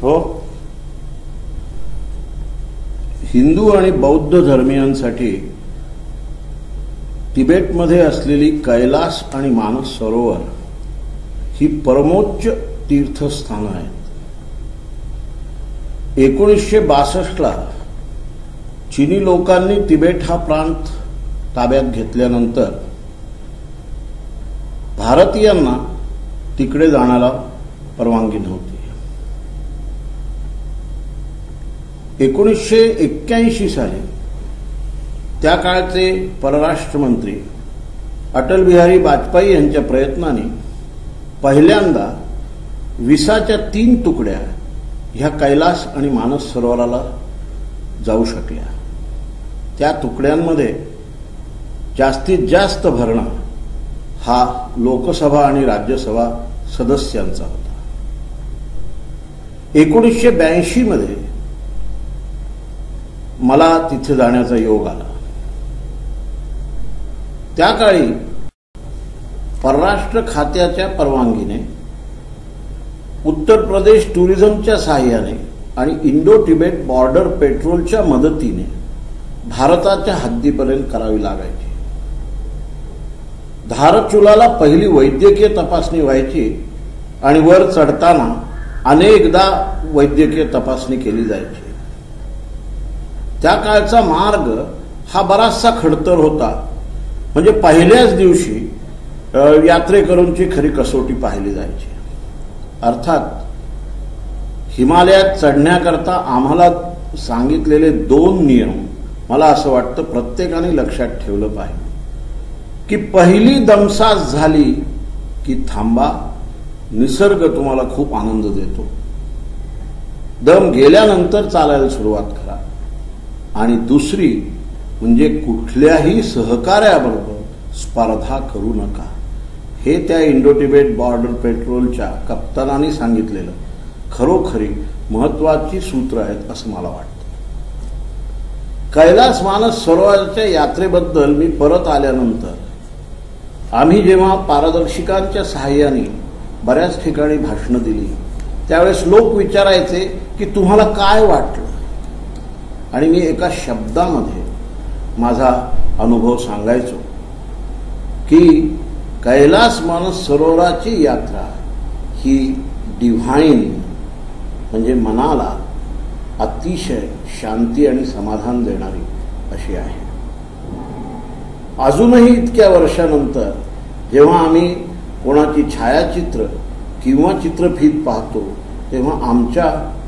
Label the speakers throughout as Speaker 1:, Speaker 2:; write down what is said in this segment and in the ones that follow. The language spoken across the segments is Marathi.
Speaker 1: हो, हिंदू आणि बौद्ध धर्मीयांसाठी तिबेटमध्ये असलेली कैलास आणि मानस सरोवर ही परमोच्च तीर्थस्थानं आहेत. 1962 चीनी लोकांनी तिबेट हा प्रांत ताब्यात घेतल्यानंतर भारतीयांना तिकडे जाण्याला परवानगी नव्हती. 1981 साली त्या काळचे परराष्ट्र मंत्री अटल बिहारी वाजपेयी यांच्या प्रयत्नाने पहिल्यांदा विसाच्या 3 तुकड्या ह्या कैलास आणि मानस सरोवराला जाऊ शकल्या. त्या तुकड्यांमध्ये जास्तीत जास्त भरणा हा लोकसभा आणि राज्यसभा सदस्यांचा होता. 1982 मध्ये मला तिथे जाण्याचा योग आला. त्या काळी परराष्ट्र खात्याच्या परवानगीने उत्तर प्रदेश टुरिझमच्या सहाय्याने आणि इंडो तिबेट बॉर्डर पेट्रोलच्या मदतीने भारताच्या हद्दीपर्यंत करावी लागायची. धारचुलाला पहिली वैद्यकीय तपासणी व्हायची आणि वर चढताना अनेकदा वैद्यकीय तपासणी केली जायची. त्या काळचा मार्ग हा बराचसा खडतर होता. म्हणजे पहिल्याच दिवशी यात्रेकरूंची खरी कसोटी पाहिली जायची. अर्थात हिमालयात चढण्याकरता आम्हाला सांगितलेले 2 नियम मला असं वाटतं प्रत्येकाने लक्षात ठेवलं पाहिजे की पहिली दमसास झाली की थांबा, निसर्ग तुम्हाला खूप आनंद देतो. दम गेल्यानंतर चालायला सुरुवात करा. आणि दुसरी म्हणजे कुठल्याही सहकार्याबरोबर स्पर्धा करू नका. हे त्या इंडो तिबेट बॉर्डर पेट्रोलच्या कप्तानांनी सांगितलेलं खरोखरी महत्वाची सूत्र आहेत असं मला वाटतं. कैलास मानस सरोवराच्या यात्रेबद्दल मी परत आल्यानंतर आम्ही जेव्हा पारदर्शिकांच्या सहाय्याने बऱ्याच ठिकाणी भाषणं दिली त्यावेळेस लोक विचारायचे की तुम्हाला काय वाटलं, आणि मी एका शब्दामध्ये माझा अनुभव सांगायचो की कैलास मानस सरोवराची यात्रा ही डिव्हाइन म्हणजे मनाला अतिशय शांती आणि समाधान देणारी अशी आहे. अजूनही इतक्या वर्षानंतर जेव्हा आम्ही कोणाची छायाचित्र किंवा चित्रफीत पाहतो तेव्हा आमच्या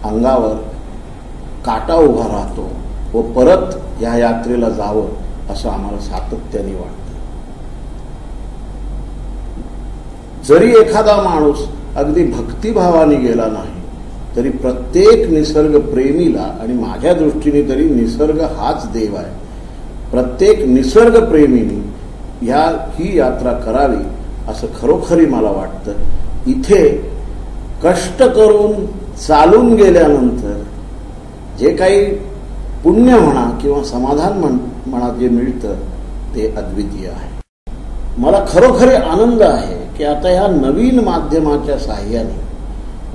Speaker 1: अंगावर काटा उभा राहतो व परत या यात्रेला जावं असं आम्हाला सातत्याने वाटतं. जरी एखादा माणूस अगदी भक्तिभावाने गेला नाही तरी प्रत्येक निसर्ग प्रेमीला, आणि माझ्या दृष्टीने तरी निसर्ग हाच देव आहे, प्रत्येक निसर्ग प्रेमीने ही यात्रा करावी असं खरोखरी मला वाटतं. इथे कष्ट करून चालून गेल्यानंतर जे काही पुण्य म्हणा किंवा समाधान म्हणा जे मिळतं ते अद्वितीय आहे. मला खरोखरी आनंद आहे की आता ह्या नवीन माध्यमाच्या साहाय्याने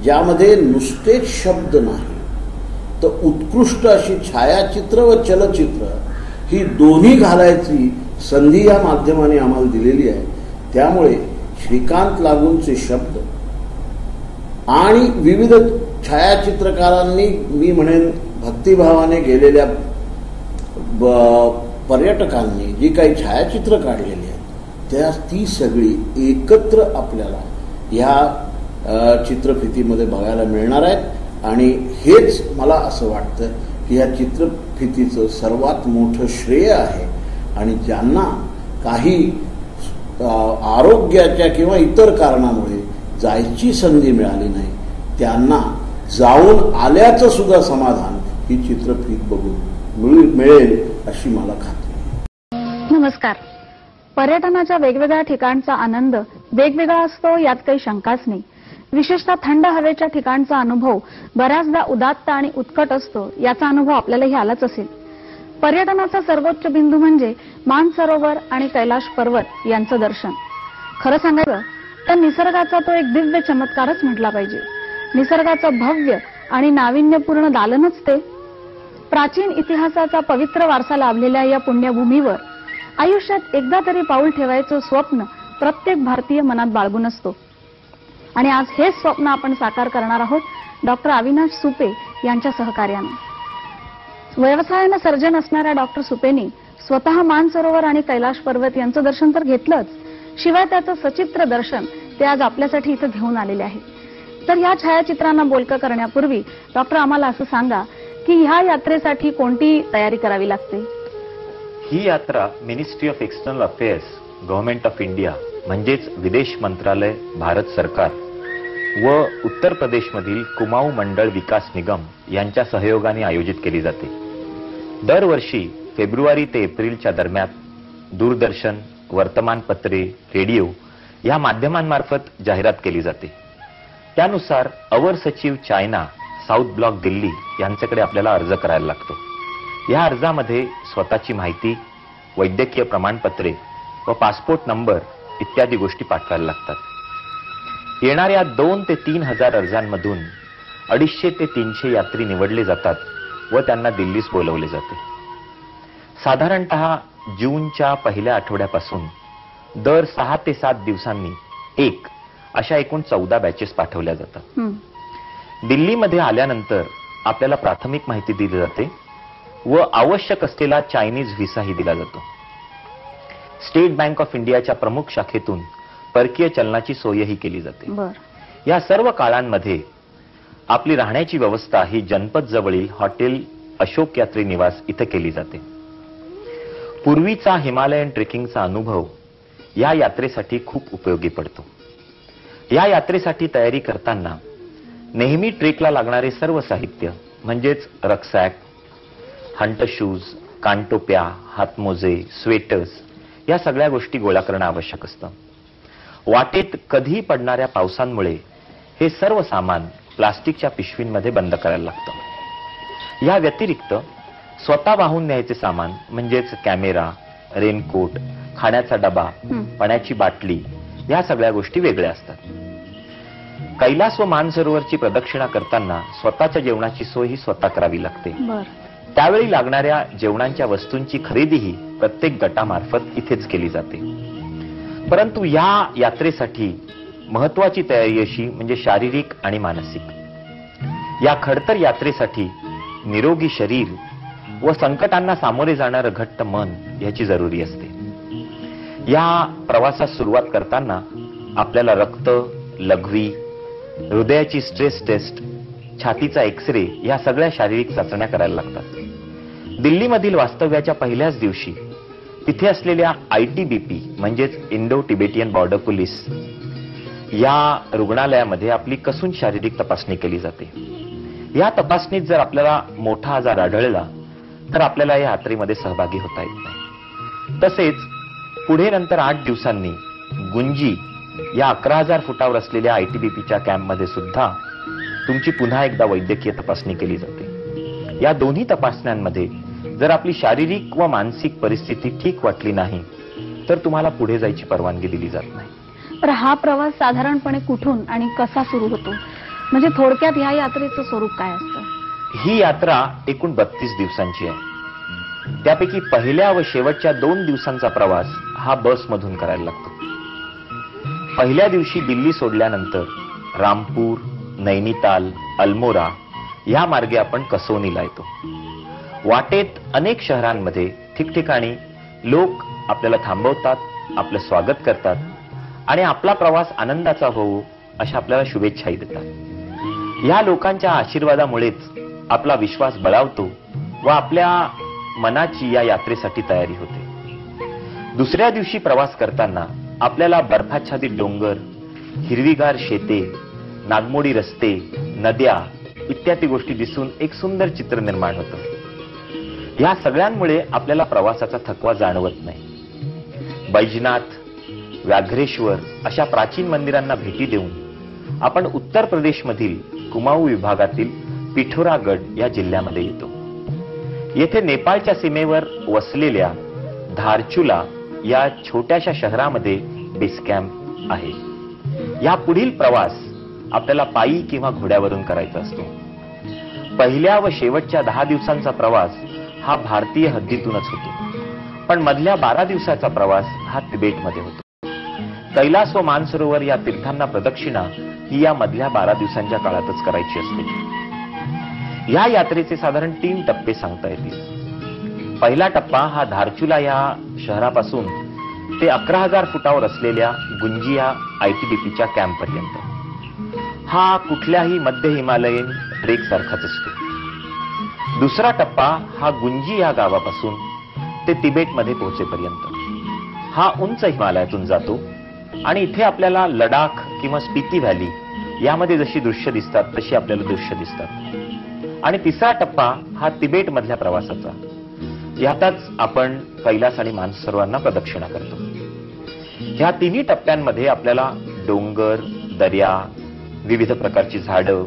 Speaker 1: ज्यामध्ये नुसतेच शब्द नाही तर उत्कृष्ट अशी छायाचित्र व चलचित्र ही दोन्ही घालायची संधी या माध्यमाने आम्हाला दिलेली आहे. त्यामुळे श्रीकांत लागूंचे शब्द आणि विविध छायाचित्रकारांनी मी म्हणेन भक्तिभावाने गेलेल्या पर्यटकांनी जी काही छायाचित्र काढलेली आहेत ती सगळी एकत्र आपल्याला ह्या चित्रफितीमध्ये बघायला मिळणार आहेत. आणि हेच मला असं वाटतं की या चित्रफितीचं सर्वात मोठं श्रेय आहे. आणि ज्यांना काही आरोग्याच्या किंवा इतर कारणामुळे जायची संधी मिळाली नाही त्यांना जाऊन आल्याचं सुद्धा समाधान ही चित्रफीत बघून मिळेल अशी मला खात्री आहे.
Speaker 2: नमस्कार. पर्यटनाच्या वेगवेगळ्या ठिकाणचा आनंद वेगवेगळा असतो यात काही शंकाच नाही. विशेषतः थंड हवेच्या ठिकाणचा अनुभव बऱ्याचदा उदात्त आणि उत्कट असतो याचा अनुभव आपल्यालाही आलाच असेल. पर्यटनाचा सर्वोच्च बिंदू म्हणजे मानसरोवर आणि कैलाश पर्वत यांचं दर्शन. खरं सांगायचं तर निसर्गाचा तो एक दिव्य चमत्कारच म्हटला पाहिजे. निसर्गाचं भव्य आणि नाविन्यपूर्ण दालनच ते. प्राचीन इतिहासाचा पवित्र वारसा लाभलेल्या या पुण्यभूमीवर आयुष्यात एकदा तरी पाऊल ठेवायचं स्वप्न प्रत्येक भारतीय मनात बाळगून असतो. आणि आज हेच स्वप्न आपण साकार करणार आहोत डॉक्टर अविनाश सुपे यांच्या सहकार्याने. व्यवसायानं सर्जन असणाऱ्या डॉक्टर सुपेंनी स्वतः मानसरोवर आणि कैलाश पर्वत यांचं दर्शन तर घेतलंच, शिवाय त्याचं सचित्र दर्शन ते आज आपल्यासाठी इथं घेऊन आलेले आहे. तर या छायाचित्रांना बोलकं करण्यापूर्वी डॉक्टर आम्हाला असं सांगा की ह्या यात्रेसाठी कोणती तयारी करावी लागते?
Speaker 3: ही यात्रा ministry of external affairs, government of India म्हणजेच विदेश मंत्रालय, भारत सरकार व उत्तर प्रदेशमधील कुमाऊ मंडळ विकास निगम यांच्या सहयोगाने आयोजित केली जाते. दरवर्षी फेब्रुवारी ते एप्रिलच्या दरम्यान दूरदर्शन, वर्तमानपत्रे, रेडिओ या माध्यमांमार्फत जाहिरात केली जाते. त्यानुसार अवर सचिव चायना, साऊथ ब्लॉक दिल्ली यांच्याकडे आपल्याला अर्ज करायला लागतो. या अर्जामध्ये स्वतःची माहिती, वैद्यकीय प्रमाणपत्रे व पासपोर्ट नंबर इत्यादी गोष्टी पाठवायला लागतात. येणाऱ्या 2 ते 3 हजार अर्जांमधून 250 ते 300 यात्री निवडले जातात व त्यांना दिल्लीस बोलवले जाते. साधारणतः जूनच्या पहिल्या आठवड्यापासून दर 6 ते 7 दिवसांनी एक अशा एकूण 14 बॅचेस पाठवल्या जातात. दिल्लीमध्ये आल्यानंतर आपल्याला प्राथमिक माहिती दिली जाते व आवश्यक असलेला चायनीज व्हिसाही दिला जातो. स्टेट बँक ऑफ इंडियाच्या प्रमुख शाखेतून परकीय चलनाची सोयही केली जाते. या सर्व काळांमध्ये आपली राहण्याची व्यवस्था ही जनपद जवळील हॉटेल अशोक यात्री निवास इथे केली जाते. पूर्वीचा हिमालयन ट्रेकिंगचा अनुभव या यात्रेसाठी खूप उपयोगी पडतो. या यात्रेसाठी तयारी करताना नेहमी ट्रेकला लागणारे सर्व साहित्य म्हणजेच रक्सॅक, हंट शूज, कानटोप्या, हातमोजे, स्वेटर्स या सगळ्या गोष्टी गोळा करणं आवश्यक असतं. वाटेत कधीही पडणाऱ्या पावसांमुळे हे सर्व सामान प्लास्टिकच्या पिशवींमध्ये बंद करायला लागतं. या व्यतिरिक्त स्वतः वाहून न्यायचे सामान म्हणजेच कॅमेरा, रेनकोट, खाण्याचा डबा, पाण्याची बाटली या सगळ्या गोष्टी वेगळ्या असतात. कैलास व मानसरोवरची प्रदक्षिणा करताना स्वतःच्या जेवणाची सोय ही स्वतः करावी लागते. त्यावेळी लागणाऱ्या जेवणांच्या वस्तूंची खरेदीही प्रत्येक गटामार्फत इथेच केली जाते. परंतु या यात्रेसाठी महत्वाची तयारी अशी म्हणजे शारीरिक आणि मानसिक. या खडतर यात्रेसाठी निरोगी शरीर व संकटांना सामोरे जाणारं घट्ट मन याची जरुरी असते. या प्रवासात सुरुवात करताना आपल्याला रक्त, लघवी, हृदयाची स्ट्रेस टेस्ट, छातीचा एक्सरे या सगळ्या शारीरिक चाचण्या करायला लागतात. दिल्लीमधील वास्तव्याच्या पहिल्याच दिवशी तिथे असलेल्या ITBP म्हणजेच इंडो तिबेटियन बॉर्डर पोलीस या रुग्णालयामध्ये आपली कसून शारीरिक तपासणी केली जाते. या तपासणीत जर आपल्याला मोठा आजार आढळला तर आपल्याला या यात्रेमध्ये सहभागी होता येत नाही. तसेच पुढे नंतर 8 दिवसांनी गुंजी या 11,000 फुटावर असलेल्या ITBPच्या कॅम्पमध्ये सुद्धा तुमची पुन्हा एकदा वैद्यकीय तपासणी केली जाते. या दोन्ही तपासण्यांमध्ये जर आपली शारीरिक व मानसिक परिस्थिती ठीक वाटली नाही तर तुम्हाला पुढे जायची परवानगी दिली जात नाही.
Speaker 2: तर हा प्रवास साधारणपणे कुठून आणि कसा सुरू होतो? म्हणजे थोडक्यात ह्या यात्रेचं स्वरूप काय असतं?
Speaker 3: ही यात्रा एकूण 32 दिवसांची आहे. त्यापैकी पहिल्या व शेवटच्या 2 दिवसांचा प्रवास हा बसमधून करायला लागतो. पहिल्या दिवशी दिल्ली सोडल्यानंतर रामपूर, नैनिताल, अल्मोरा या मार्गे आपण कसोनीला येतो. वाटेत अनेक शहरांमध्ये ठिकठिकाणी लोक आपल्याला थांबवतात, आपलं स्वागत करतात आणि आपला प्रवास आनंदाचा होवो अशा आपल्याला शुभेच्छाही देतात. या लोकांच्या आशीर्वादामुळेच आपला विश्वास बळावतो व आपल्या मनाची या यात्रेसाठी तयारी होते. दुसऱ्या दिवशी प्रवास करताना आपल्याला बर्फाच्छादित डोंगर, हिरवीगार शेते, नागमोडी रस्ते, नद्या इत्यादी गोष्टी दिसून एक सुंदर चित्र निर्माण होतं. या सगळ्यांमुळे आपल्याला प्रवासाचा थकवा जाणवत नाही. बैजनाथ, व्याघ्रेश्वर अशा प्राचीन मंदिरांना भेटी देऊन आपण उत्तर प्रदेशमधील कुमाऊ विभागातील पिठोरागड या जिल्ह्यामध्ये येतो. येथे नेपाळच्या सीमेवर वसलेल्या धारचुला या छोट्याशा शहरामध्ये बेस कॅम्प आहे. या पुढील प्रवास आपल्याला पायी किंवा घोड्यावरून करायचा असतो. पहिल्या व शेवटच्या 10 दिवसांचा प्रवास हा भारतीय हद्दीतूनच होतो, पण मधल्या 12 दिवसाचा प्रवास हा तिबेटमध्ये होतो. कैलास व मानसरोवर या तीर्थांना प्रदक्षिणा ही या मधल्या 12 दिवसांच्या काळातच करायची असते. या यात्रेचे साधारण 3 टप्पे सांगता येतील. पहिला टप्पा हा धारचुला या शहरापासून ते 11,000 फुटावर असलेल्या गुंजिया ITBPच्या कॅम्पपर्यंत. हा कुठल्याही मध्य हिमालयीन ट्रेक सारखाच असतो. दुसरा टप्पा हा गुंजी या गावापासून ते तिबेटमध्ये पोहोचेपर्यंत. हा उंच हिमालयातून जातो आणि इथे आपल्याला लडाख किंवा स्पिती व्हॅली यामध्ये जशी दृश्य दिसतात तशी आपल्याला दृश्य दिसतात. आणि तिसरा टप्पा हा तिबेट मधल्या प्रवासाचा. यातच आपण कैलास आणि मानसरोवरांना प्रदक्षिणा करतो. ह्या तिन्ही टप्प्यांमध्ये आपल्याला डोंगर, दर्या, विविध प्रकारची झाडं,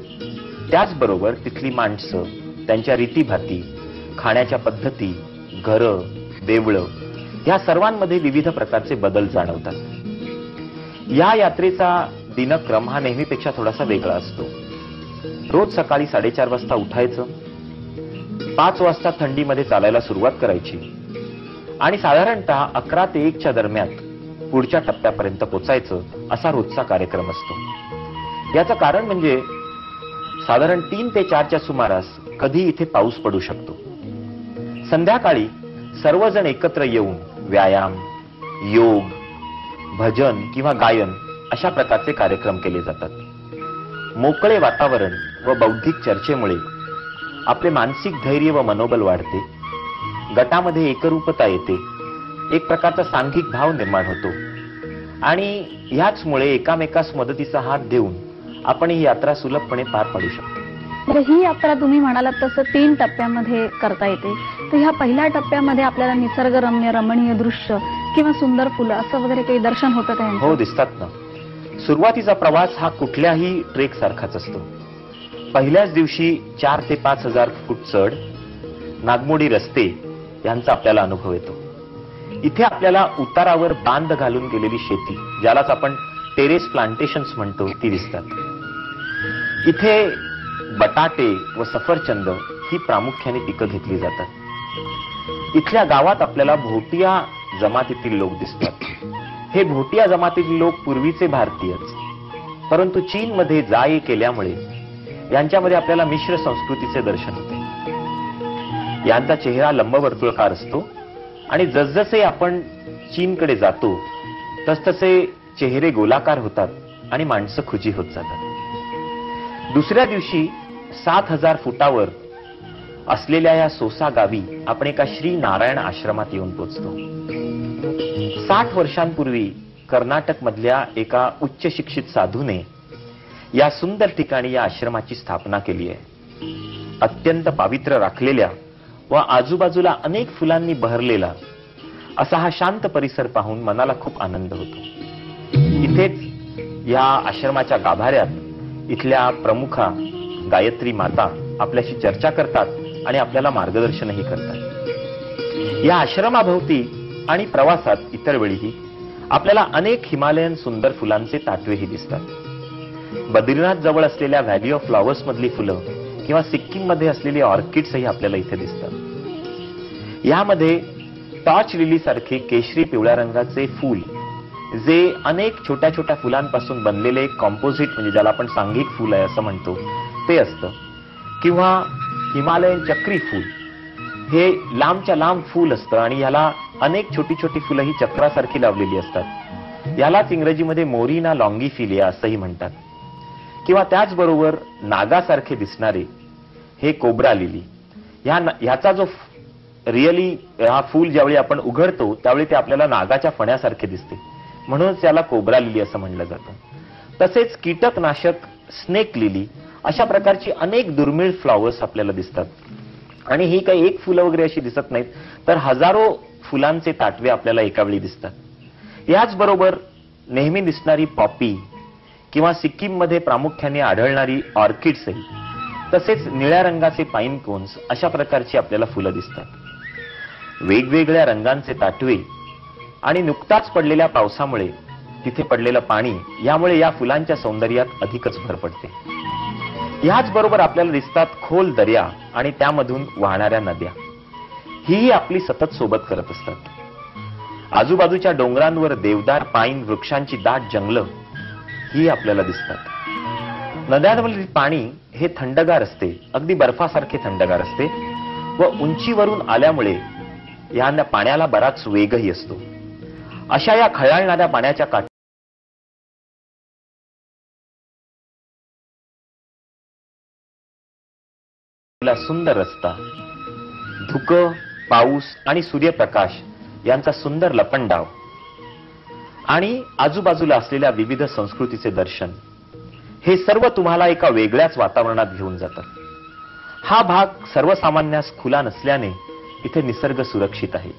Speaker 3: त्याचबरोबर तिथली माणसं, त्यांच्या रीतीभाती, खाण्याच्या पद्धती, घरं, देवळं या सर्वांमध्ये विविध प्रकारचे बदल जाणवतात. या यात्रेचा दिनक्रम हा नेहमीपेक्षा थोडासा वेगळा असतो. रोज सकाळी 4:30 वाजता उठायचं, 5 वाजता थंडीमध्ये चालायला सुरुवात करायची आणि साधारणतः 11 ते 1च्या दरम्यान पुढच्या टप्प्यापर्यंत पोचायचं असा रोजचा कार्यक्रम असतो. याचं कारण म्हणजे साधारण 3 ते 4च्या सुमारास कधी इथे पाऊस पडू शकतो. संध्याकाळी सर्वजण एकत्र येऊन व्यायाम, योग, भजन किंवा गायन अशा प्रकारचे कार्यक्रम केले जातात. मोकळे वातावरण व बौद्धिक चर्चेमुळे आपले मानसिक धैर्य व मनोबल वाढते. गटामध्ये एकरूपता येते, एक प्रकारचा सांघिक भाव निर्माण होतो आणि ह्याचमुळे एकामेकास मदतीचा हात देऊन आपण ही यात्रा सुलभपणे पार पाडू शकतो.
Speaker 2: तर ही यात्रा तुम्ही म्हणालात तसं 3 टप्प्यामध्ये करता येते. तर ह्या पहिल्या टप्प्यामध्ये आपल्याला निसर्गरम्य रमणीय दृश्य किंवा सुंदर फुलं असं वगैरे काही दर्शन होतं का?
Speaker 3: हो, दिसतात ना. सुरुवातीचा प्रवास हा कुठल्याही ट्रेक सारखाच असतो. पहिल्याच दिवशी 4 ते 5,000 फूट चढ, नागमोडी रस्ते यांचा आपल्याला अनुभव येतो. इथे आपल्याला उतारावर बांध घालून गेलेली शेती, ज्यालाच आपण टेरेस प्लांटेशन्स म्हणतो, ती दिसतात. इथे बटाटे व सफरचंद ही प्रामुख्याने पिकं घेतली जातात. इथल्या गावात आपल्याला भोटिया जमातीतील लोक दिसतात. हे भोटिया जमातीतील लोक पूर्वीचे भारतीयच, परंतु चीनमध्ये जा-ये केल्यामुळे यांच्यामध्ये आपल्याला मिश्र संस्कृतीचे दर्शन होते. यांचा चेहरा लंबवर्तुळाकार असतो आणि जसजसे आपण चीनकडे जातो तसतसे चेहरे गोलाकार होतात आणि माणसं खुजी होत जातात. दुसऱ्या दिवशी 7,000 फुटावर असलेल्या या सोसा गावी आपण एका श्री नारायण आश्रमात येऊन पोहोचतो. 60 वर्षांपूर्वी कर्नाटक मधल्या एका उच्च शिक्षित साधूने या सुंदर ठिकाणी या आश्रमाची स्थापना केली आहे. अत्यंत पवित्र राखलेल्या व आजूबाजूला अनेक फुलांनी बहरलेला असा हा शांत परिसर पाहून मनाला खूप आनंद होतो. इथेच या आश्रमाच्या गाभाऱ्यात इथल्या प्रमुखा गायत्री माता आपल्याशी चर्चा करतात आणि आपल्याला मार्गदर्शनही करतात. या आश्रमाभोवती आणि प्रवासात इतर वेळीही आपल्याला अनेक हिमालयन सुंदर फुलांचे ताटवेही दिसतात. बद्रीनाथ जवळ असलेल्या व्हॅली ऑफ फ्लॉवर्स मधली फुलं किंवा सिक्कीम मध्ये असलेली ऑर्किड्सही आपल्याला इथे दिसतात. यामध्ये टॉर्च लिली सारखे केशरी पिवळ्या रंगाचे फूल, जे अनेक छोट्या छोट्या फुलांपासून बनलेले एक कॉम्पोजिट, म्हणजे ज्याला आपण सांघिक फूल आहे असं म्हणतो, ते असतं. किंवा हिमालयन चक्री फूल, हे लांबच्या लांब फूल असतं आणि याला अनेक छोटी छोटी फुलं ही चक्रासारखी लावलेली असतात. यालाच इंग्रजीमध्ये मोरिना लॉंगीफिलिया असंही म्हणतात. किंवा त्याचबरोबर नागासारखे दिसणारे हे कोब्रा लिली, ह्याचा जो रिअली हा फूल ज्यावेळी आपण उघडतो त्यावेळी ते आपल्याला नागाच्या फण्यासारखे दिसते, म्हणूनच याला कोब्रा लिली असं म्हणलं जातं. तसेच कीटकनाशक स्नेक लिली अशा प्रकारची अनेक दुर्मिळ फ्लॉवर्स आपल्याला दिसतात. आणि ही काही एक फुलं वगैरे अशी दिसत नाहीत, तर हजारो फुलांचे ताटवे आपल्याला एकावेळी दिसतात. याचबरोबर नेहमी दिसणारी पॉपी किंवा सिक्कीम मध्ये प्रामुख्याने आढळणारी ऑर्किड्सही, तसेच निळ्या रंगाचे पाईन कोन्स अशा प्रकारची आपल्याला फुलं दिसतात. वेगवेगळ्या रंगांचे ताटवे आणि नुकताच पडलेल्या पावसामुळे तिथे पडलेलं पाणी, यामुळे या फुलांच्या सौंदर्यात अधिकच भर पडते. ह्याच बरोबर आपल्याला दिसतात खोल दर्या आणि त्यामधून वाहणाऱ्या नद्या. ही आपली सतत सोबत करत असतात. आजूबाजूच्या डोंगरांवर देवदार पाईन वृक्षांची दाट जंगलं ही आपल्याला दिसतात. नद्यांवरील पाणी हे थंडगार असते, अगदी बर्फासारखे थंडगार असते व उंचीवरून आल्यामुळे या पाण्याला बराच वेगही असतो. अशा या खळाळणाऱ्या पाण्याच्या काठाला सुंदर रस्ता, धुकं, पाऊस आणि सूर्यप्रकाश यांचा सुंदर लपंडाव आणि आजूबाजूला असलेल्या विविध संस्कृतीचे दर्शन, हे सर्व तुम्हाला एका वेगळ्याच वातावरणात घेऊन जातात. हा भाग सर्वसामान्यास खुला नसल्याने इथे निसर्ग सुरक्षित आहे.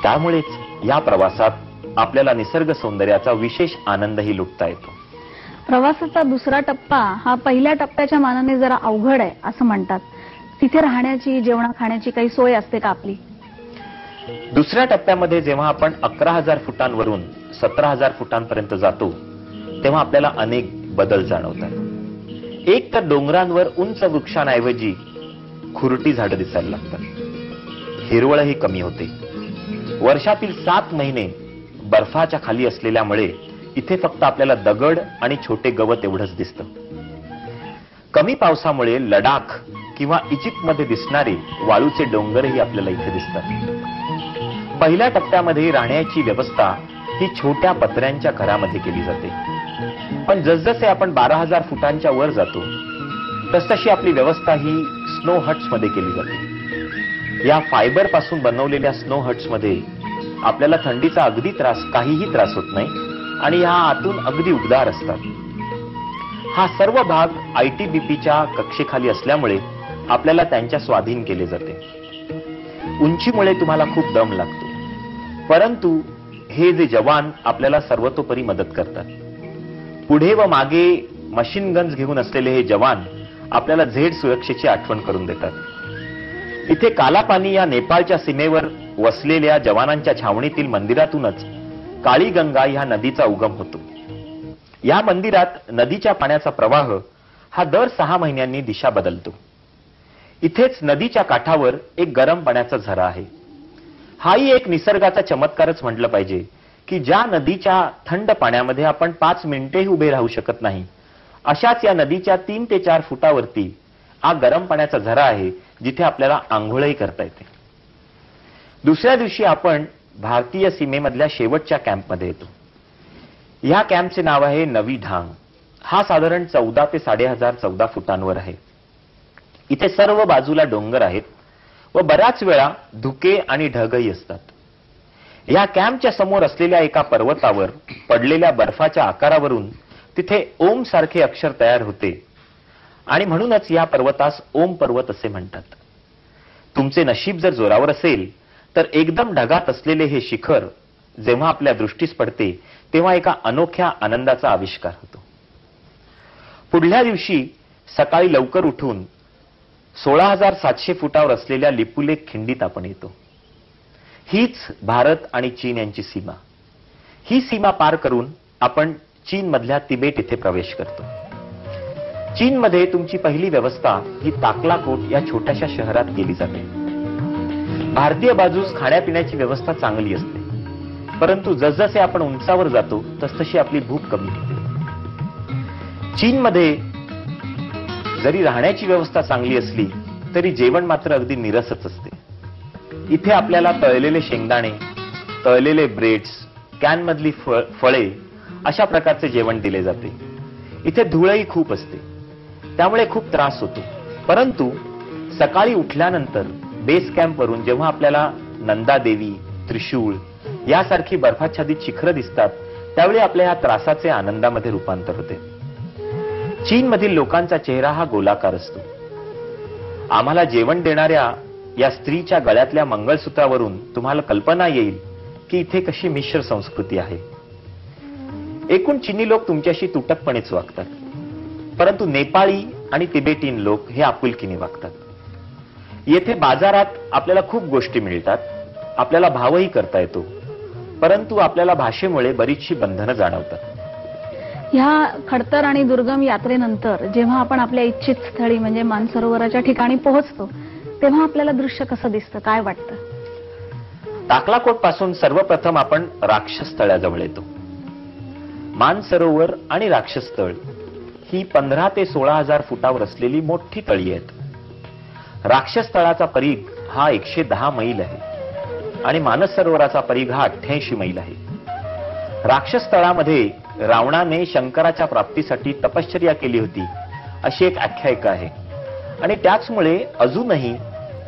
Speaker 3: त्यामुळेच या प्रवासात आपल्याला निसर्ग सौंदर्याचा विशेष आनंदही लुटता येतो.
Speaker 2: प्रवासाचा दुसरा टप्पा हा पहिल्या टप्प्याच्या मानाने जरा अवघड आहे असं म्हणतात. तिथे राहण्याची, जेवणा खाण्याची काही सोय असते का आपली?
Speaker 3: दुसऱ्या टप्प्यामध्ये जेव्हा आपण 11,000 फुटांवरून 17,000 फुटांपर्यंत जातो तेव्हा आपल्याला अनेक बदल जाणवतात. एक तर डोंगरांवर उंच वृक्षांऐवजी खुरटी झाडं दिसायला लागतात. हिरवळही कमी होते. वर्षातील 7 महिने बर्फाच्या खाली असलेल्यामुळे इथे फक्त आपल्याला दगड आणि छोटे गवत एवढंच दिसतं. कमी पावसामुळे लडाख किंवा इजिप्तमध्ये दिसणारे वाळूचे डोंगरही आपल्याला इथे दिसतात. पहिल्या टप्प्यामध्ये राहण्याची व्यवस्था ही छोट्या पत्र्यांच्या घरामध्ये केली जाते. पण जसजसे आपण 12,000 फुटांच्या वर जातो तसतशी आपली व्यवस्था ही स्नो हट्स मध्ये केली जाते. या फायबर पासून बनवलेल्या स्नो हट्स मध्ये आपल्याला थंडीचा अगदी काहीही त्रास होत नाही आणि ह्या आतून अगदी उबदार असतात. हा सर्व भाग ITBPच्या कक्षेखाली असल्यामुळे आपल्याला त्यांच्या स्वाधीन केले जाते. उंचीमुळे तुम्हाला खूप दम लागतो, परंतु हे जे जवान आपल्याला सर्वतोपरी मदत करतात. पुढे व मागे मशीन गन्स घेऊन असलेले हे जवान आपल्याला झेड सुरक्षेची आठवण करून देतात. इथे कालापानी या नेपाळच्या सीमेवर वसलेल्या जवानांच्या छावणीतील मंदिरातूनच काळी गंगा ह्या नदीचा उगम होतो. या मंदिरात नदीच्या पाण्याचा प्रवाह हा दर 6 महिन्यांनी दिशा बदलतो. इथेच नदीच्या काठावर एक गरम पाण्याचा झरा आहे. हाही एक निसर्गाचा चमत्कारच म्हटलं पाहिजे की ज्या नदीच्या थंड पाण्यामध्ये आपण 5 मिनिटेही उभे राहू शकत नाही, अशाच या नदीच्या 3 ते 4 फुटावरती हा गरम पाण्याचा झरा आहे, जिथे आपल्याला आंघोळही करता येते. दुसऱ्या दिवशी आपण भारतीय सीमेमधल्या शेवटच्या कॅम्पमध्ये येतो. या कॅम्पचे नाव आहे नवी ढांग. हा साधारण 14 ते 14.5 फुटांवर आहे. इथे सर्व बाजूला डोंगर आहेत व बऱ्याच वेळा धुके आणि ढगही असतात. या कॅम्पच्या समोर असलेल्या एका पर्वतावर पडलेल्या बर्फाच्या आकारावरून तिथे ओम सारखे अक्षर तयार होते आणि म्हणूनच या पर्वतास ओम पर्वत असे म्हणतात. तुमचे नशीब जर जोरावर असेल तर एकदम ढगात असलेले हे शिखर जेव्हा आपल्या दृष्टीस पडते तेव्हा एका अनोख्या आनंदाचा आविष्कार होतो. पुढल्या दिवशी सकाळी लवकर उठून 16,700 फुटावर असलेल्या लिपुलेख खिंडीत आपण येतो. हीच भारत आणि चीन यांची सीमा. ही सीमा पार करून आपण चीनमधल्या तिबेट येथे प्रवेश करतो. चीनमध्ये तुमची पहिली व्यवस्था ही ताकलाकोट या छोट्याशा शहरात केली जाते. भारतीय बाजूस खाण्यापिण्याची व्यवस्था चांगली असते, परंतु जसजसे आपण उंचावर जातो तसतशी आपली भूक कमी होते. चीनमध्ये जरी राहण्याची व्यवस्था चांगली असली तरी जेवण मात्र अगदी निरसच असते. इथे आपल्याला तळलेले शेंगदाणे, तळलेले ब्रेड्स, कॅनमधली फळे अशा प्रकारचे जेवण दिले जाते. इथे धूळही खूप असते, त्यामुळे खूप त्रास होतो. परंतु सकाळी उठल्यानंतर बेस कॅम्पवरून जेव्हा आपल्याला नंदादेवी, त्रिशूळ यासारखी बर्फाच्छादित शिखरं दिसतात त्यावेळी आपल्या ह्या त्रासाचे आनंदामध्ये रूपांतर होते. चीनमधील लोकांचा चेहरा हा गोलाकार असतो. आम्हाला जेवण देणाऱ्या या स्त्रीच्या गळ्यातल्या मंगळसूत्रावरून तुम्हाला कल्पना येईल की इथे कशी मिश्र संस्कृती आहे. एकूण चीनी लोक तुमच्याशी तुटकपणेच वागतात, परंतु नेपाळी आणि तिबेटीन लोक हे आपुलकीने वागतात. येथे बाजारात आपल्याला खूप गोष्टी मिळतात, आपल्याला भावही करता येतो, परंतु आपल्याला भाषेमुळे बरीचशी बंधनं जाणवतात.
Speaker 2: ह्या खडतर आणि दुर्गम यात्रेनंतर जेव्हा आपण आपल्या इच्छित स्थळी म्हणजे मानसरोवराच्या ठिकाणी पोहोचतो तेव्हा आपल्याला दृश्य कसं दिसतं, काय वाटतं?
Speaker 3: टाकलाकोट पासून सर्वप्रथम आपण राक्षसतळ्याजवळ येतो. मानसरोवर आणि राक्षसतळ ही 15 ते 16,000 फुटावर असलेली मोठी तळी आहेत. राक्षसतळाचा परीघ हा 110 मैल आहे आणि मानस सरोवराचा परीघ हा 88 मैल आहे. राक्षसतळामध्ये रावणाने शंकराच्या प्राप्तीसाठी तपश्चर्या केली होती अशी एक आख्यायिका आहे आणि त्याचमुळे अजूनही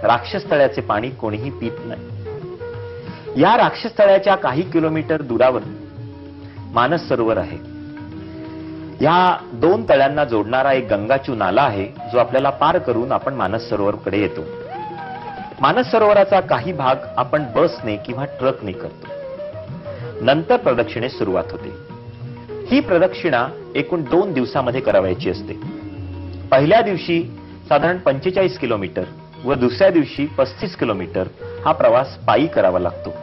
Speaker 3: राक्षसतळ्याचे पाणी कोणीही पित नाही. या राक्षसतळ्याच्या काही किलोमीटर दूरावर मानस सरोवर आहे. या 2 तळ्यांना जोडणारा एक गंगाचू नाला आहे जो आपल्याला पार करून आपण मानस सरोवरकडे येतो. मानस सरोवराचा काही भाग आपण बसने किंवा ट्रकने करतो. नंतर प्रदक्षिणेस सुरुवात होते. ही प्रदक्षिणा एकूण 2 दिवसामध्ये करावयाची असते. पहिल्या दिवशी साधारण 45 किलोमीटर व दुसऱ्या दिवशी 35 किलोमीटर हा प्रवास पायी करावा लागतो.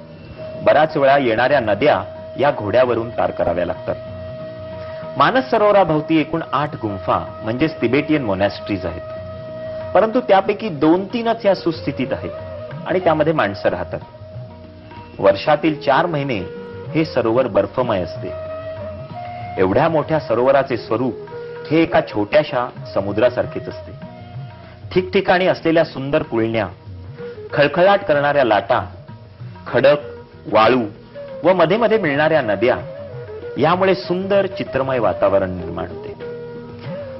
Speaker 3: बऱ्याच वेळा येणाऱ्या नद्या या घोड्यावरून पार कराव्या लागतात. मानस सरोवराभोवती एकूण 8 गुंफा म्हणजेच तिबेटियन मोनॅस्ट्रीज आहेत. परंतु त्यापैकी 2-3च या सुस्थितीत आहेत आणि त्यामध्ये माणसं राहतात. वर्षातील 4 महिने हे सरोवर बर्फमय असते. एवढ्या मोठ्या सरोवराचे स्वरूप हे एका छोट्याशा समुद्रासारखेच असते. ठिकठिकाणी असलेल्या सुंदर पुळण्या, खळखळाट करणाऱ्या लाटा, खडक, वाळू व मध्ये मध्ये मिळणाऱ्या नद्या यामुळे सुंदर चित्रमय वातावरण निर्माण होते.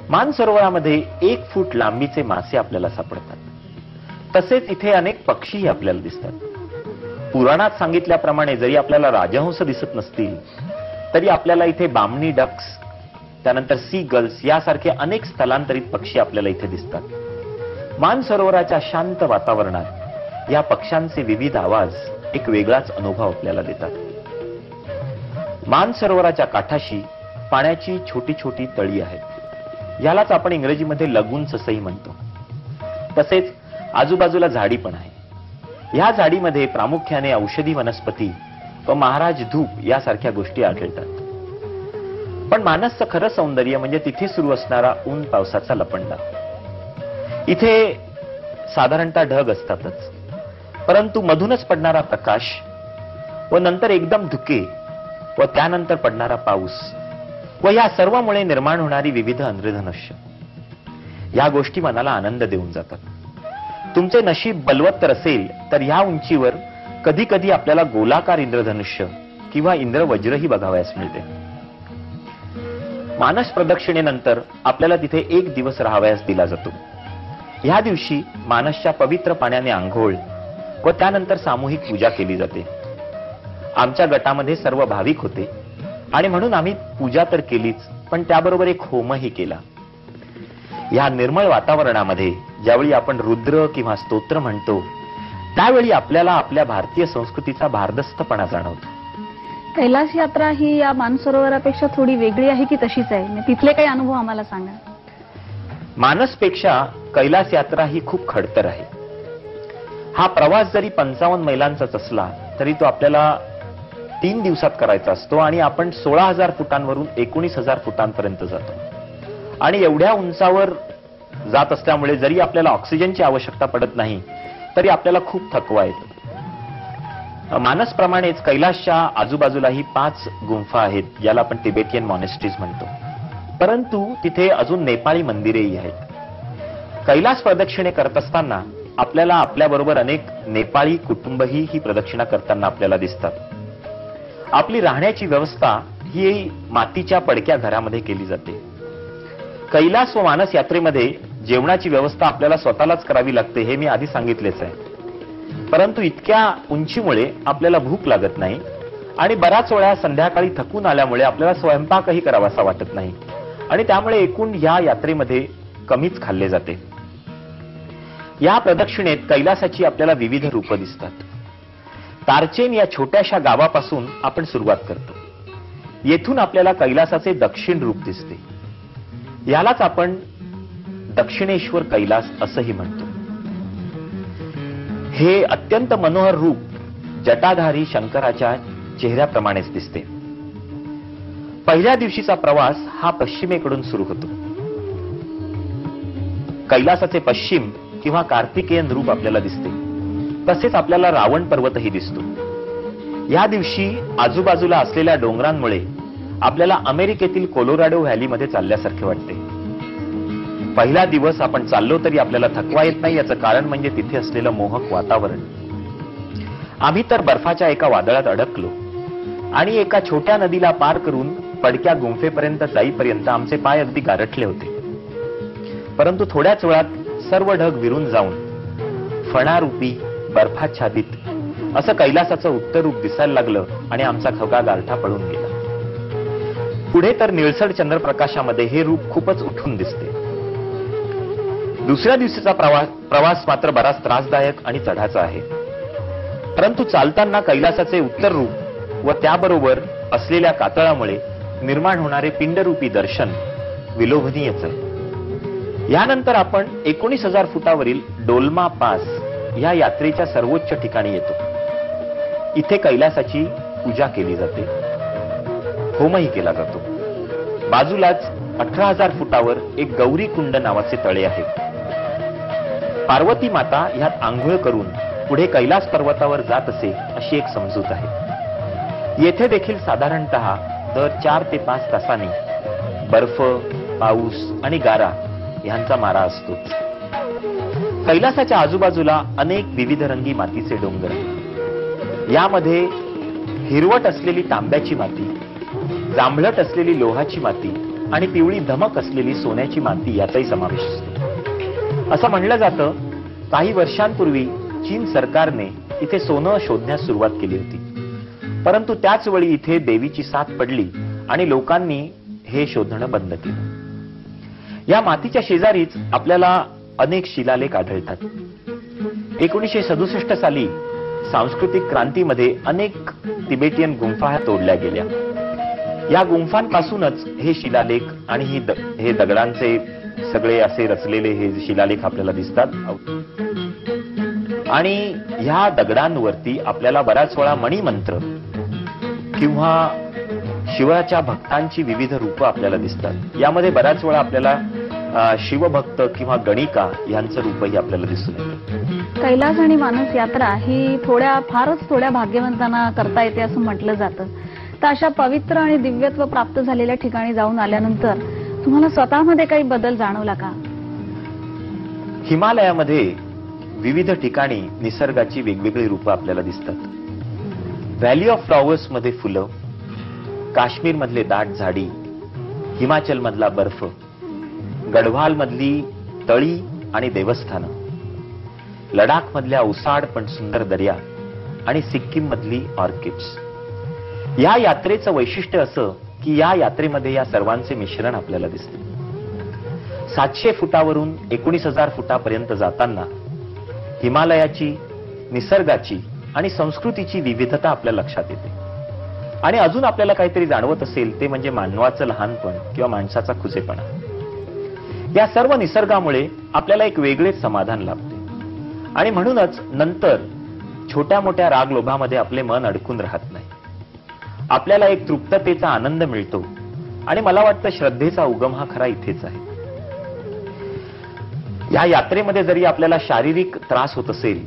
Speaker 3: मानसरोवरामध्ये 1 फूट लांबीचे मासे आपल्याला सापडतात. तसेच इथे अनेक पक्षीही आपल्याला दिसतात. पुराणात सांगितल्याप्रमाणे जरी आपल्याला राजहंस दिसत नसतील तरी आपल्याला इथे बामणी डक्स, त्यानंतर सी गर्ल्स यासारखे अनेक स्थलांतरित पक्षी आपल्याला इथे दिसतात. मानसरोवराच्या शांत वातावरणात या पक्ष्यांचे विविध आवाज एक वेगळाच अनुभव आपल्याला देतात. मानसरोवराच्या काठाशी पाण्याची छोटी छोटी तळी आहेत. यालाच आपण इंग्रजीमध्ये लगून्स असंही म्हणतो. तसेच आजूबाजूला झाडी पण आहे. ह्या झाडीमध्ये प्रामुख्याने औषधी वनस्पती व महाराज धूप यासारख्या गोष्टी आढळतात. पण मानसचं खरं सौंदर्य म्हणजे तिथे सुरू असणारा ऊन पावसाचा लपंडा. इथे साधारणतः ढग असतातच, परंतु मधूनच पडणारा प्रकाश व नंतर एकदम धुके व त्यानंतर पडणारा पाऊस व या सर्वामुळे निर्माण होणारी विविध इंद्रधनुष्य या गोष्टी मनाला आनंद देऊन जातात. तुमचे नशीब बलवत्तर असेल तर या उंचीवर कधी कधी आपल्याला गोलाकार इंद्रधनुष्य किंवा इंद्रवज्रही बघावयास मिळते. मानस प्रदक्षिणेनंतर आपल्याला तिथे 1 दिवस राहावयास दिला जातो. ह्या दिवशी मानसच्या पवित्र पाण्याने आंघोळ व त्यानंतर सामूहिक पूजा केली जाते. आमच्या गटामध्ये सर्व भाविक होते आणि म्हणून आम्ही पूजा तर केलीच, पण त्याबरोबर एक होमही केला. या निर्मळ वातावरणामध्ये ज्यावेळी आपण रुद्र किंवा स्तोत्र म्हणतो त्यावेळी आपल्याला आपल्या भारतीय संस्कृतीचा भारदस्तपणा जाणवतो.
Speaker 2: कैलास यात्रा ही या मानसरोवरापेक्षा थोडी वेगळी आहे की तशीच आहे? तिथले काही अनुभव आम्हाला सांगा.
Speaker 3: मानसपेक्षा कैलास यात्रा ही खूप खडतर आहे. हा प्रवास जरी 55 मैलांचाच असला तरी तो आपल्याला 3 दिवसात करायचा असतो आणि आपण 16,000 फुटांवरून 19,000 फुटांपर्यंत जातो. आणि एवढ्या उंचावर जात असल्यामुळे जरी आपल्याला ऑक्सिजनची आवश्यकता पडत नाही तरी आपल्याला खूप थकवा येतो. मानसप्रमाणेच कैलासच्या आजूबाजूलाही 5 गुंफा आहेत, ज्याला आपण तिबेटियन मॉनेस्ट्रीज म्हणतो. परंतु तिथे अजून नेपाळी मंदिरेही आहेत. कैलास प्रदक्षिणे करत असताना आपल्याला आपल्याबरोबर अनेक नेपाळी कुटुंबही ही प्रदक्षिणा करताना आपल्याला दिसतात. आपली राहण्याची व्यवस्था ही मातीच्या पडक्या घरामध्ये केली जाते. कैलास व मानस यात्रेमध्ये जेवणाची व्यवस्था आपल्याला स्वतःलाच करावी लागते, हे मी आधी सांगितलेच आहे. परंतु इतक्या उंचीमुळे आपल्याला भूक लागत नाही आणि बराच वेळा संध्याकाळी थकून आल्यामुळे आपल्याला स्वयंपाकही करावासा वाटत नाही आणि त्यामुळे एकूण या यात्रेमध्ये कमीच खाल्ले जाते. या प्रदक्षिणेत कैलासाची आपल्याला विविध रूपं दिसतात. तारचेन या छोट्याशा गावापासून आपण सुरुवात करतो. येथून आपल्याला कैलासाचे दक्षिण रूप दिसते. यालाच आपण दक्षिणेश्वर कैलास असंही म्हणतो. हे अत्यंत मनोहर रूप जटाधारी शंकराच्या चेहऱ्याप्रमाणेच दिसते. पहिल्या दिवशीचा प्रवास हा पश्चिमेकडून सुरू होतो. कैलासाचे पश्चिम किंवा कार्तिकेयन रूप आपल्याला दिसते. तसेच आपल्याला रावण पर्वतही दिसतो. या दिवशी आजूबाजूला असलेल्या डोंगरांमुळे आपल्याला अमेरिकेतील कोलोराडो व्हॅलीमध्ये चालल्यासारखे वाटते. पहिला दिवस आपण चाललो तरी आपल्याला थकवा येत नाही. याचं कारण म्हणजे तिथे असलेलं मोहक वातावरण. आम्ही तर बर्फाच्या एका वादळात अडकलो आणि एका छोट्या नदीला पार करून पडक्या गुंफेपर्यंत जाईपर्यंत आमचे पाय अगदी गारठले होते. परंतु थोड्याच वेळात सर्व ढग विरून जाऊन फणारूपी बर्फाच्छादित असं कैलासाचं उत्तर रूप दिसायला लागलं आणि आमचा खगा गारठा पळून गेला. पुढे तर निळसर चंद्रप्रकाशामध्ये हे रूप खूपच उठून दिसते. दुसऱ्या दिवशीचा प्रवास मात्र बराच त्रासदायक आणि चढाचा आहे. परंतु चालताना कैलासाचे उत्तर रूप व त्याबरोबर असलेल्या कातळामुळे निर्माण होणारे पिंडरूपी दर्शन विलोभनीयच आहे. यानंतर आपण 19,000 फुटावरील डोलमा पास या यात्रेच्या सर्वोच्च ठिकाणी येतो. इथे कैलासाची पूजा केली जाते. होमही केला जातो. बाजूलाच 18,000 फुटावर एक गौरी कुंड नावाचे तळे आहे. पार्वती माता ह्यात आंघोळ करून पुढे कैलास पर्वतावर जात असे अशी एक समजूत आहे. येथे देखील साधारणतः दर 4 ते 5 तासांनी बर्फ, पाऊस आणि गारा यांचा मारा असतो. कैलासाच्या आजूबाजूला अनेक विविधरंगी मातीचे डोंगर आहेत. यामध्ये हिरवट असलेली तांब्याची माती, जांभळट असलेली लोहाची माती आणि पिवळी धमक असलेली सोन्याची माती याचाही समावेश असतो. असं म्हणलं जातं, काही वर्षांपूर्वी चीन सरकारने इथे सोनं शोधण्यास सुरुवात केली होती. परंतु त्याच वेळी इथे देवीची साथ पडली आणि लोकांनी हे शोधणं बंद केलं. या मातीच्या शेजारीच आपल्याला अनेक शिलालेख आढळतात. 1967 साली सांस्कृतिक क्रांतीमध्ये अनेक तिबेटियन गुंफा तोडल्या गेल्या. या गुंफांपासूनच हे शिलालेख आणि हे दगडांचे सगळे असे रचलेले हे शिलालेख आपल्याला दिसतात. आणि ह्या दगडांवरती आपल्याला बऱ्याच वेळा मणिमंत्र किंवा शिवाच्या भक्तांची विविध रूपं आपल्याला दिसतात. यामध्ये बऱ्याच वेळा आपल्याला शिवभक्त किंवा गणिका यांचं रूपही आपल्याला दिसून येतं.
Speaker 2: कैलास आणि मानस यात्रा ही फारच थोड्या भाग्यवंतांना करता येते असं म्हटलं जातं. तर अशा पवित्र आणि दिव्यत्व प्राप्त झालेल्या ठिकाणी जाऊन आल्यानंतर तुम्हाला स्वतःमध्ये काही बदल जाणवला का?
Speaker 3: हिमालयामध्ये विविध ठिकाणी निसर्गाची वेगवेगळी रूपं आपल्याला दिसतात. व्हॅली ऑफ फ्लॉवर्स मध्ये फुलं, काश्मीर मधले दाट झाडी, हिमाचल मधला बर्फ, गढवाल मधली तळी आणि देवस्थानं, लडाख मधल्या उसाड पण सुंदर दर्या आणि सिक्कीम मधली ऑर्किड्स. या यात्रेचं वैशिष्ट्य असं की या यात्रेमध्ये या सर्वांचे मिश्रण आपल्याला दिसते. 700 फुटावरून 19,000 फुटापर्यंत जाताना हिमालयाची, निसर्गाची आणि संस्कृतीची विविधता आपल्या लक्षात येते. आणि अजून आपल्याला काहीतरी जाणवत असेल ते म्हणजे मानवाचं लहानपण किंवा माणसाचा खुजेपणा. या सर्व निसर्गामुळे आपल्याला एक वेगळेच समाधान लाभते. आणि म्हणूनच नंतर छोट्या मोठ्या रागलोभामध्ये आपले मन अडकून राहत नाही. आपल्याला एक तृप्ततेचा आनंद मिळतो. आणि मला वाटतं श्रद्धेचा उगम हा खरा इथेच आहे. या यात्रेमध्ये जरी आपल्याला शारीरिक त्रास होत असेल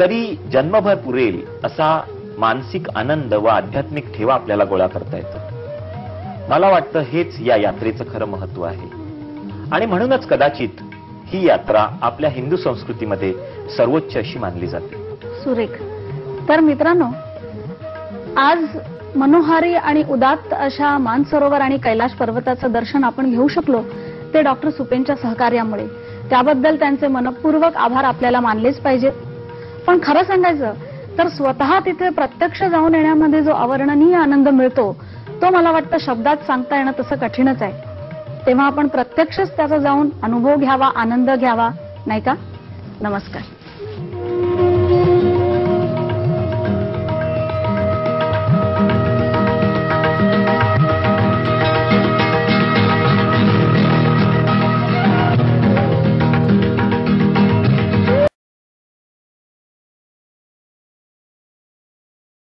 Speaker 3: तरी जन्मभर पुरेल असा मानसिक आनंद व आध्यात्मिक ठेवा आपल्याला गोळा करता येतो. मला वाटतं हेच या यात्रेचं खरं महत्व आहे. आणि म्हणूनच कदाचित ही यात्रा आपल्या हिंदू संस्कृतीमध्ये सर्वोच्च अशी मानली जाते.
Speaker 2: सुरेख. तर मित्रांनो, आज मनोहारी आणि उदात्त अशा मानसरोवर आणि कैलाश पर्वताचं दर्शन आपण घेऊ शकलो ते डॉक्टर सुपेंच्या सहकार्यामुळे. त्याबद्दल त्यांचे मनपूर्वक आभार आपल्याला मानलेच पाहिजेत. पण खरं सांगायचं तर स्वतः तिथे प्रत्यक्ष जाऊन येण्यामध्ये जो अवर्णनीय आनंद मिळतो तो मला वाटतं शब्दात सांगता येणं तसं कठीणच आहे. तेव्हा आपण प्रत्यक्षच त्याचा जाऊन अनुभव घ्यावा, आनंद घ्यावा, नाही का? नमस्कार.